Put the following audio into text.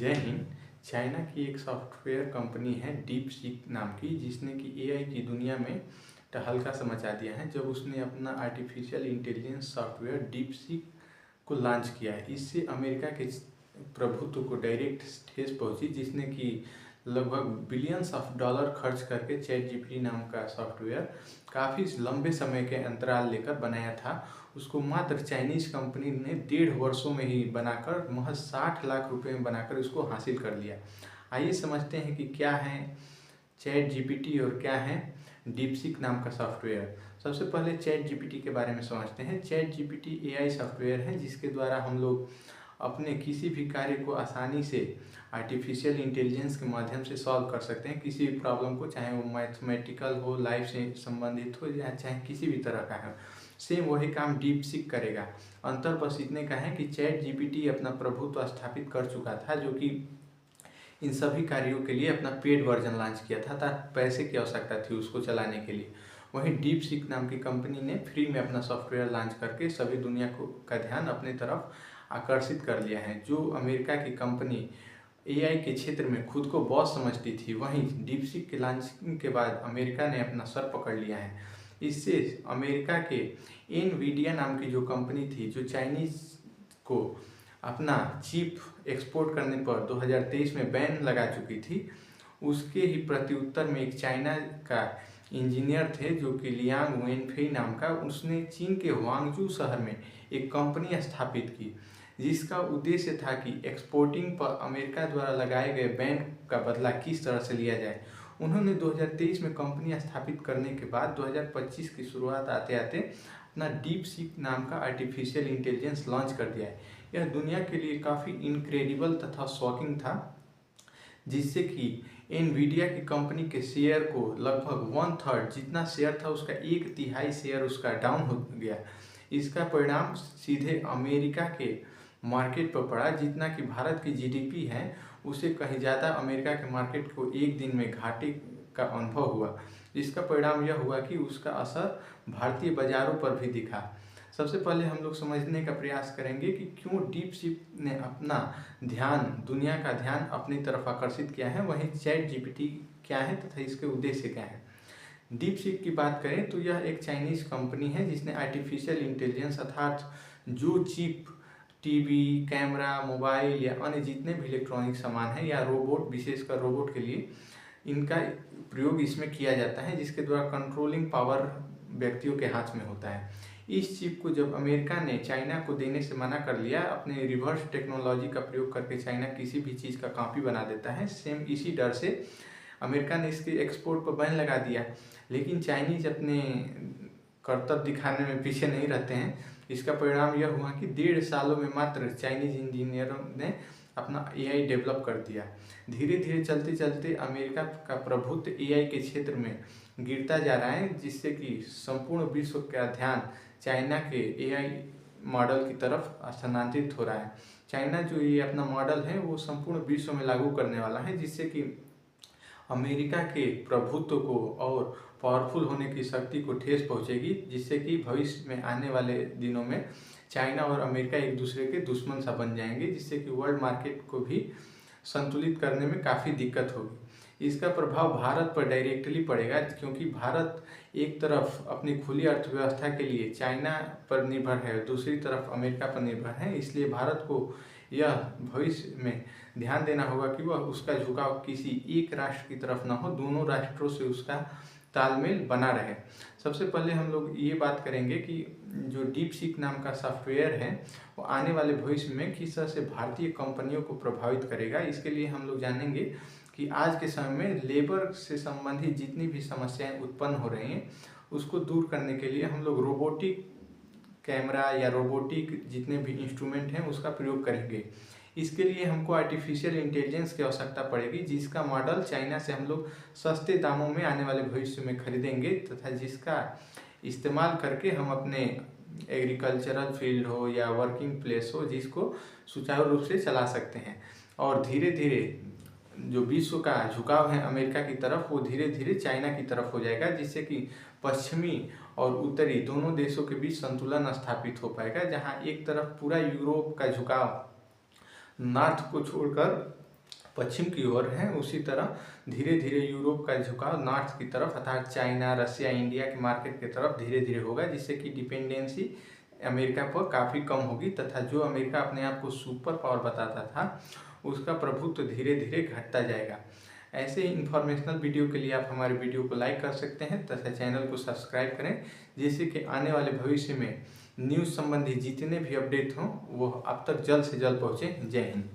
जय हिंद। चाइना की एक सॉफ्टवेयर कंपनी है डीप सीक नाम की, जिसने कि एआई की दुनिया में तहलका सा मचा दिया है जब उसने अपना artificial intelligence software deep seek को लॉन्च किया है। इससे अमेरिका के प्रभुत्व को डायरेक्ट ठेस पहुंची, जिसने कि लगभग बिलियंस ऑफ डॉलर खर्च करके चैट जीपीटी नाम का सॉफ्टवेयर काफ़ी लंबे समय के अंतराल लेकर बनाया था। उसको मात्र चाइनीज कंपनी ने 1.5 वर्षों में ही बनाकर महज 60 लाख रुपए में बनाकर उसको हासिल कर लिया। आइए समझते हैं कि क्या है चैट जीपीटी और क्या है डीपसीक नाम का सॉफ्टवेयर। सबसे पहले चैट जीपीटी के बारे में समझते हैं। चैट जीपीटी एआई सॉफ्टवेयर है जिसके द्वारा हम लोग अपने किसी भी कार्य को आसानी से आर्टिफिशियल इंटेलिजेंस के माध्यम से सॉल्व कर सकते हैं। किसी भी प्रॉब्लम को, चाहे वो मैथमेटिकल हो, लाइफ से संबंधित हो, या चाहे किसी भी तरह का है, सेम वही काम डीपसीक करेगा। अंतर बस इतने का है कि चैट जीपीटी अपना प्रभुत्व स्थापित कर चुका था, जो कि इन सभी कार्यों के लिए अपना पेड वर्जन लॉन्च किया था ताकि पैसे की आवश्यकता थी उसको चलाने के लिए। वहीं डीपसीक नाम की कंपनी ने फ्री में अपना सॉफ्टवेयर लॉन्च करके सभी दुनिया को का ध्यान अपनी तरफ आकर्षित कर लिया है। जो अमेरिका की कंपनी एआई के क्षेत्र में खुद को बॉस समझती थी, वहीं डीपसीक के लॉन्चिंग के बाद अमेरिका ने अपना सर पकड़ लिया है। इससे अमेरिका के एनवीडिया नाम की जो कंपनी थी, जो चाइनीज को अपना चिप एक्सपोर्ट करने पर 2023 में बैन लगा चुकी थी, उसके ही प्रत्युत्तर में एक चाइना का इंजीनियर थे जो कि लियांग वेनफेई नाम का, उसने चीन के हुआंगजू शहर में एक कंपनी स्थापित की, जिसका उद्देश्य था कि एक्सपोर्टिंग पर अमेरिका द्वारा लगाए गए बैन का बदला किस तरह से लिया जाए। उन्होंने 2023 में कंपनी स्थापित करने के बाद 2025 की शुरुआत आते आते अपना डीप सीक नाम का आर्टिफिशियल इंटेलिजेंस लॉन्च कर दिया है। यह दुनिया के लिए काफ़ी इनक्रेडिबल तथा शॉकिंग था, जिससे कि एनवीडिया की कंपनी के शेयर को लगभग 1/3 जितना शेयर था उसका 1/3 शेयर उसका डाउन हो गया। इसका परिणाम सीधे अमेरिका के मार्केट पर पड़ा, जितना कि भारत की जीडीपी है उसे कहीं ज़्यादा अमेरिका के मार्केट को एक दिन में घाटे का अनुभव हुआ। इसका परिणाम यह हुआ कि उसका असर भारतीय बाजारों पर भी दिखा। सबसे पहले हम लोग समझने का प्रयास करेंगे कि क्यों डीपसीक ने अपना ध्यान, दुनिया का ध्यान अपनी तरफ आकर्षित किया है, वहीं चैट जीपीटी क्या है तथा इसके उद्देश्य क्या है। डीपसीक की बात करें तो यह एक चाइनीज कंपनी है जिसने आर्टिफिशियल इंटेलिजेंस अर्थात जो चिप, टीवी, कैमरा, मोबाइल या अन्य जितने भी इलेक्ट्रॉनिक सामान हैं या रोबोट, विशेषकर रोबोट के लिए इनका प्रयोग इसमें किया जाता है, जिसके द्वारा कंट्रोलिंग पावर व्यक्तियों के हाथ में होता है। इस चिप को जब अमेरिका ने चाइना को देने से मना कर लिया, अपने रिवर्स टेक्नोलॉजी का प्रयोग करके चाइना किसी भी चीज़ का कॉपी बना देता है, सेम इसी डर से अमेरिका ने इसके एक्सपोर्ट पर बैन लगा दिया। लेकिन चाइनीज अपने कर्तव्य दिखाने में पीछे नहीं रहते हैं। इसका परिणाम यह हुआ कि 1.5 सालों में मात्र चाइनीज इंजीनियरों ने अपना एआई डेवलप कर दिया। धीरे धीरे चलते चलते अमेरिका का प्रभुत्व एआई के क्षेत्र में गिरता जा रहा है, जिससे कि संपूर्ण विश्व का ध्यान चाइना के एआई मॉडल की तरफ स्थानांतरित हो रहा है। चाइना जो ये अपना मॉडल है वो संपूर्ण विश्व में लागू करने वाला है, जिससे कि अमेरिका के प्रभुत्व को और पावरफुल होने की शक्ति को ठेस पहुंचेगी, जिससे कि भविष्य में आने वाले दिनों में चाइना और अमेरिका एक दूसरे के दुश्मन सा बन जाएंगे, जिससे कि वर्ल्ड मार्केट को भी संतुलित करने में काफ़ी दिक्कत होगी। इसका प्रभाव भारत पर डायरेक्टली पड़ेगा, क्योंकि भारत एक तरफ अपनी खुली अर्थव्यवस्था के लिए चाइना पर निर्भर है, दूसरी तरफ अमेरिका पर निर्भर है। इसलिए भारत को यह भविष्य में ध्यान देना होगा कि वह उसका झुकाव किसी एक राष्ट्र की तरफ ना हो, दोनों राष्ट्रों से उसका तालमेल बना रहे। सबसे पहले हम लोग ये बात करेंगे कि जो डीपसीक नाम का सॉफ्टवेयर है वो आने वाले भविष्य में किस तरह से भारतीय कंपनियों को प्रभावित करेगा। इसके लिए हम लोग जानेंगे कि आज के समय में लेबर से संबंधित जितनी भी समस्याएं उत्पन्न हो रही हैं उसको दूर करने के लिए हम लोग रोबोटिक कैमरा या रोबोटिक जितने भी इंस्ट्रूमेंट हैं उसका प्रयोग करेंगे। इसके लिए हमको आर्टिफिशियल इंटेलिजेंस की आवश्यकता पड़ेगी, जिसका मॉडल चाइना से हम लोग सस्ते दामों में आने वाले भविष्य में खरीदेंगे, तथा जिसका इस्तेमाल करके हम अपने एग्रीकल्चरल फील्ड हो या वर्किंग प्लेस हो, जिसको सुचारू रूप से चला सकते हैं। और धीरे धीरे जो विश्व का झुकाव है अमेरिका की तरफ, वो धीरे धीरे चाइना की तरफ हो जाएगा, जिससे कि पश्चिमी और उत्तरी दोनों देशों के बीच संतुलन स्थापित हो पाएगा, जहां एक तरफ पूरा यूरोप का झुकाव नॉर्थ को छोड़कर पश्चिम की ओर है, उसी तरह धीरे धीरे यूरोप का झुकाव नॉर्थ की तरफ अर्थात चाइना, रसिया, इंडिया के मार्केट की तरफ धीरे धीरे होगा, जिससे कि डिपेंडेंसी अमेरिका पर काफ़ी कम होगी तथा जो अमेरिका अपने आप को सुपर पावर बताता था उसका प्रभुत्व धीरे धीरे घटता जाएगा। ऐसे इंफॉर्मेशनल वीडियो के लिए आप हमारे वीडियो को लाइक कर सकते हैं तथा चैनल को सब्सक्राइब करें, जिससे कि आने वाले भविष्य में न्यूज़ संबंधी जितने भी अपडेट हों वो अब तक जल्द से जल्द पहुँचे। जय हिंद।